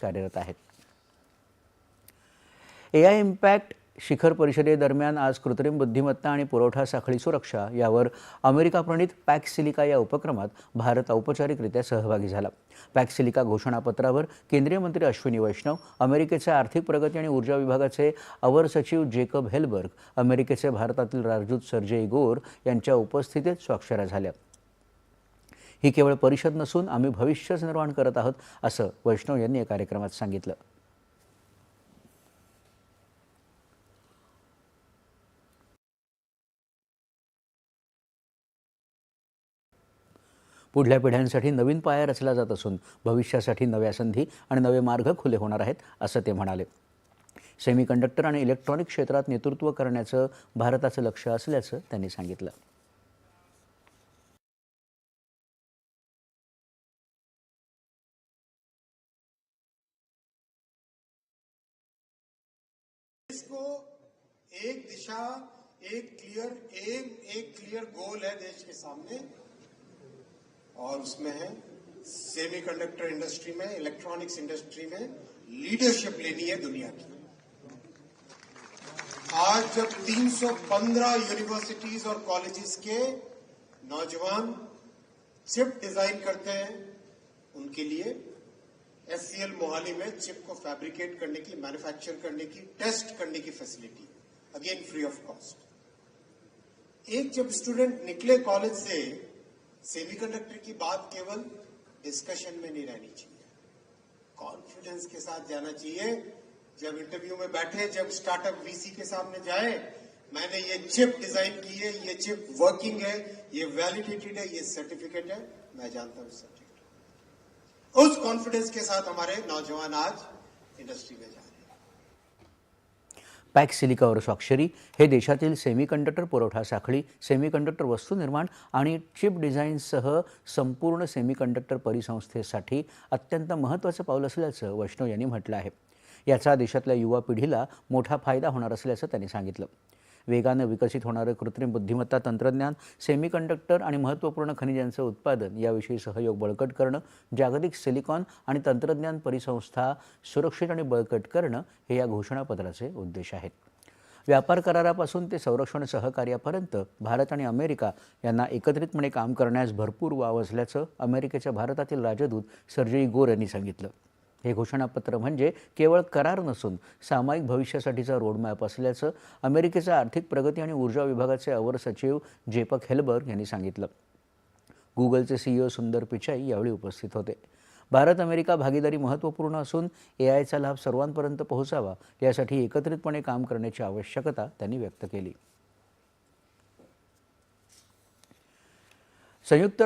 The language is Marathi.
कार्यरत आहेत। एआय इम्पॅक्ट शिखर परिषदेदरम्यान आज कृत्रिम बुद्धिमत्ता आणि पुरवठा साखळी सुरक्षा यावर अमेरिका प्रणीत पॅक्स सिलिका या उपक्रमात भारत औपचारिकरित्या सहभागी झाला। पॅक्स सिलिका घोषणापत्रावर केंद्रीय मंत्री अश्विनी वैष्णव, अमेरिकेचे आर्थिक प्रगती आणि ऊर्जा विभागाचे अवर सचिव जेकब हेलबर्ग, अमेरिकेचे भारतातील राजदूत सर्जेई गोर यांच्या उपस्थितीत स्वाक्षऱ्या झाल्या। ही केवळ परिषद नसून आम्ही भविष्यच निर्माण करत आहोत, असं वैष्णव यांनी या कार्यक्रमात सांगितलं। पुढल्या पिढ्यांसाठी नवीन पाया रचला जात असून भविष्यासाठी नव्या संधी आणि नवे मार्ग खुले होणार आहेत, असं ते म्हणाले। सेमीकंडक्टर आणि इलेक्ट्रॉनिक क्षेत्रात नेतृत्व करण्याचं भारताचं लक्ष्य असल्याचं त्यांनी सांगितलं। इसको एक दिशा, एक क्लियर एम, एक क्लियर गोल है देश के सामने, और उसमें है सेमीकंडक्टर इंडस्ट्री में, इलेक्ट्रॉनिक्स इंडस्ट्री में लीडरशिप लेनी है दुनिया की। आज जब 315 यूनिवर्सिटीज और कॉलेजेस के नौजवान चिप डिजाइन करते हैं, उनके लिए एससीएल मोहाली में चिप को फैब्रिकेट करने की, मैन्युफैक्चर करने की, टेस्ट करने की facility, again free of cost. एक जब स्टूडेंट निकले कॉलेज से, सेमीकंडक्टर की बात केवल डिस्कशन में नहीं रहनी चाहिए, कॉन्फिडेंस के साथ जाना चाहिए। जब इंटरव्यू में बैठे, जब स्टार्टअप वीसी के सामने जाए, मैंने ये चिप डिजाइन की है, ये चिप वर्किंग है, ये वैलिडेटेड है, ये सर्टिफिकेट है, मैं जानता हूं सर्टिफिकेट। उस कॉन्फिडेंस के साथ हमारे नौजवान आज इंडस्ट्री में जा रहे हैं। पॅक्स सिलिकावर स्वाक्षरी हे देशातील सेमीकंडक्टर पुरवठा साखळी, सेमीकंडक्टर वस्तू निर्माण आणि चिप डिझाईनसह संपूर्ण सेमीकंडक्टर परिसंस्थेसाठी अत्यंत महत्त्वाचं पाऊल असल्याचं वैष्णव यांनी म्हटलं आहे। याचा देशातल्या युवा पिढीला मोठा फायदा होणार असल्याचं त्यांनी सांगितलं। वेगाने विकसित होणारं कृत्रिम बुद्धिमत्ता तंत्रज्ञान, सेमीकंडक्टर आणि महत्त्वपूर्ण खनिजांचं उत्पादन याविषयी सहयोग बळकट करणं, जागतिक सिलिकॉन आणि तंत्रज्ञान परिसंस्था सुरक्षित आणि बळकट करणं हे या घोषणापत्राचे उद्देश आहेत। व्यापार करारापासून ते संरक्षण सहकार्यापर्यंत भारत आणि अमेरिका यांना एकत्रितपणे काम करण्यास भरपूर वाव असल्याचं अमेरिकेच्या भारतातील राजदूत सर्जेई गोर यांनी सांगितलं। हे घोषणापत्र म्हणजे केवळ करार नसून सामायिक भविष्यासाठीचा रोडमॅप असल्याचं अमेरिकेचे आर्थिक प्रगती आणि ऊर्जा विभागाचे अवर सचिव जेकब हेलबर्ग यांनी सांगितलं। गुगलचे सीईओ सुंदर पिचाई यावेळी उपस्थित होते। भारत अमेरिका भागीदारी महत्त्वपूर्ण असून एआयचा लाभ सर्वांपर्यंत पोहोचावा यासाठी एकत्रितपणे काम करण्याची आवश्यकता त्यांनी व्यक्त केली। संयुक्त